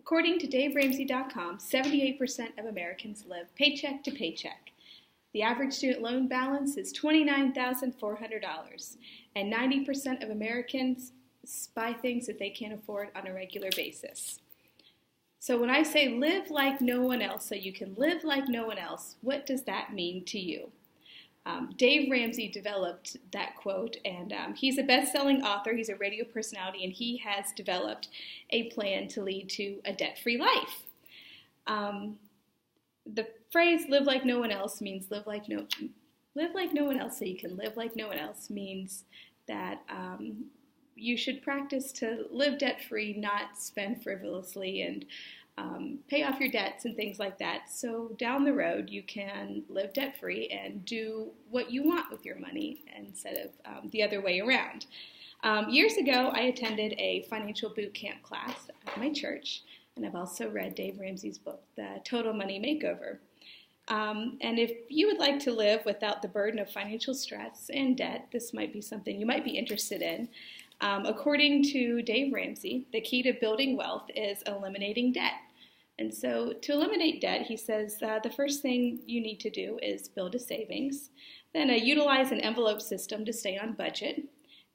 According to DaveRamsey.com, 78% of Americans live paycheck to paycheck. The average student loan balance is $29,400, and 90% of Americans buy things that they can't afford on a regular basis. So when I say live like no one else, so you can live like no one else, what does that mean to you? Dave Ramsey developed that quote, and he's a best-selling author, he's a radio personality, and he has developed a plan to lead to a debt-free life. The phrase "live like no one else" means live like no one else, so you can live like no one else means that you should practice to live debt-free, not spend frivolously, and pay off your debts and things like that. So down the road, you can live debt-free and do what you want with your money instead of the other way around. Years ago, I attended a financial boot camp class at my church, and I've also read Dave Ramsey's book, The Total Money Makeover. And if you would like to live without the burden of financial stress and debt, this might be something you might be interested in. According to Dave Ramsey, the key to building wealth is eliminating debt. And so to eliminate debt, he says the first thing you need to do is build a savings, then utilize an envelope system to stay on budget,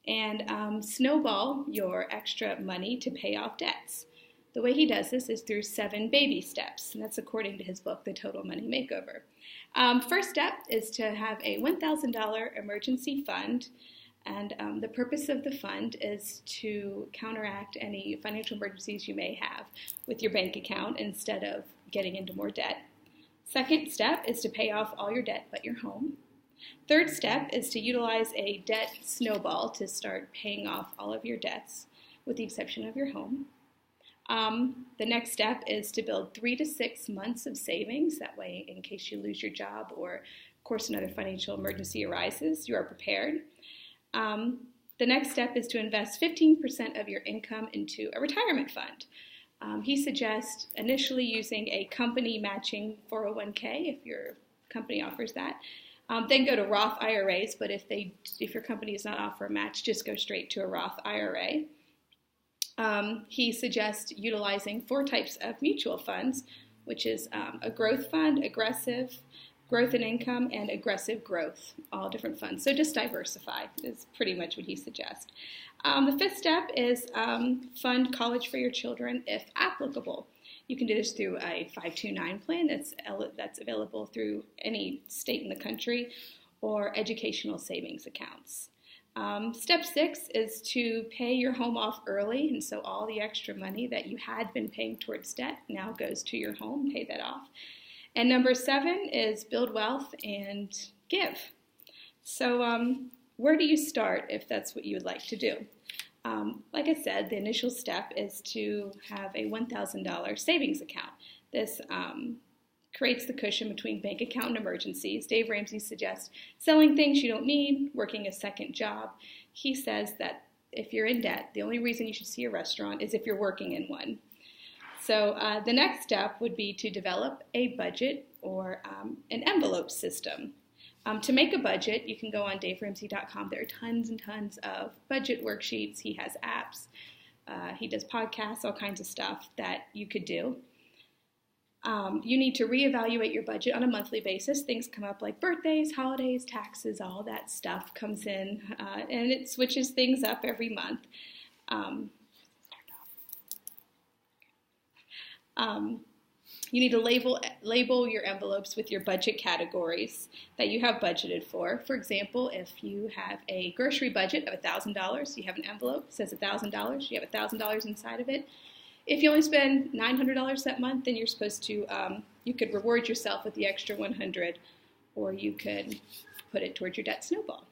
and snowball your extra money to pay off debts. The way he does this is through 7 baby steps, and that's according to his book, The Total Money Makeover. First step is to have a $1,000 emergency fund. And the purpose of the fund is to counteract any financial emergencies you may have with your bank account instead of getting into more debt. Second step is to pay off all your debt but your home. Third step is to utilize a debt snowball to start paying off all of your debts with the exception of your home. The next step is to build 3 to 6 months of savings. That way, in case you lose your job or, of course, another financial emergency arises, you are prepared. The next step is to invest 15% of your income into a retirement fund. He suggests initially using a company matching 401k if your company offers that. Then go to Roth IRAs, but if your company does not offer a match, just go straight to a Roth IRA. He suggests utilizing 4 types of mutual funds, which is a growth fund, aggressive, growth in income, and aggressive growth, all different funds. So just diversify is pretty much what he suggests. The 5th step is fund college for your children if applicable. You can do this through a 529 plan that's available through any state in the country or educational savings accounts. Step 6 is to pay your home off early, and so all the extra money that you had been paying towards debt now goes to your home, pay that off. And number 7 is build wealth and give. So where do you start if that's what you would like to do? Like I said, the initial step is to have a $1,000 savings account. This creates the cushion between bank account and emergencies. Dave Ramsey suggests selling things you don't need, working a second job. He says that if you're in debt, the only reason you should see a restaurant is if you're working in one. So the next step would be to develop a budget or an envelope system. To make a budget, you can go on DaveRamsey.com. There are tons and tons of budget worksheets. He has apps. He does podcasts, all kinds of stuff that you could do. You need to reevaluate your budget on a monthly basis. Things come up like birthdays, holidays, taxes, all that stuff comes in, and it switches things up every month. You need to label your envelopes with your budget categories that you have budgeted for. For example, if you have a grocery budget of $1,000, you have an envelope that says $1,000, you have $1,000 inside of it. If you only spend $900 that month, then you're supposed to, you could reward yourself with the extra $100, or you could put it towards your debt snowball.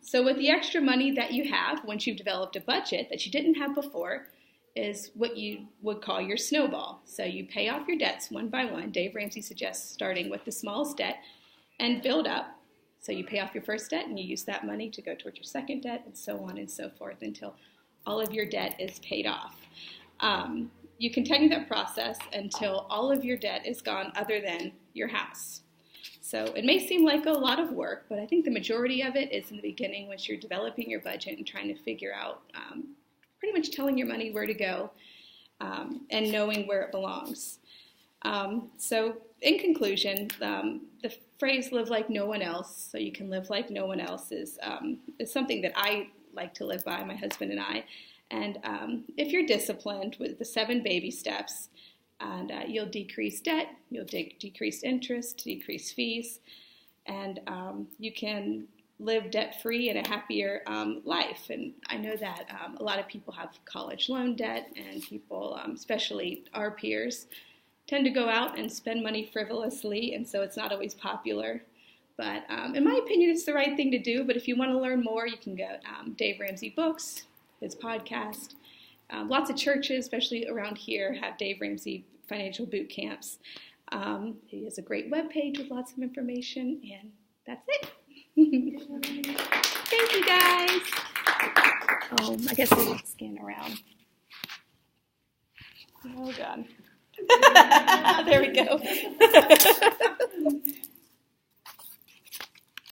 So with the extra money that you have, once you've developed a budget that you didn't have before, is what you would call your snowball. So you pay off your debts one by one. Dave Ramsey suggests starting with the smallest debt and build up. So you pay off your first debt and you use that money to go towards your second debt and so on and so forth until all of your debt is paid off. You continue that process until all of your debt is gone other than your house. So it may seem like a lot of work, but I think the majority of it is in the beginning once you're developing your budget and trying to figure out pretty much telling your money where to go. and knowing where it belongs. So in conclusion, the phrase live like no one else, so you can live like no one else, is something that I like to live by, my husband and I. And if you're disciplined with the 7 baby steps, and you'll decrease debt, you'll decrease interest, decrease fees, and you can live debt-free and a happier life. And I know that a lot of people have college loan debt, and people, especially our peers, tend to go out and spend money frivolously, and so it's not always popular. But in my opinion, it's the right thing to do. But if you want to learn more, you can go Dave Ramsey Books, his podcast. Lots of churches, especially around here, have Dave Ramsey financial boot camps. He has a great webpage with lots of information, and that's it. Thank you, guys. I guess we should scan around. Oh, God. There we go.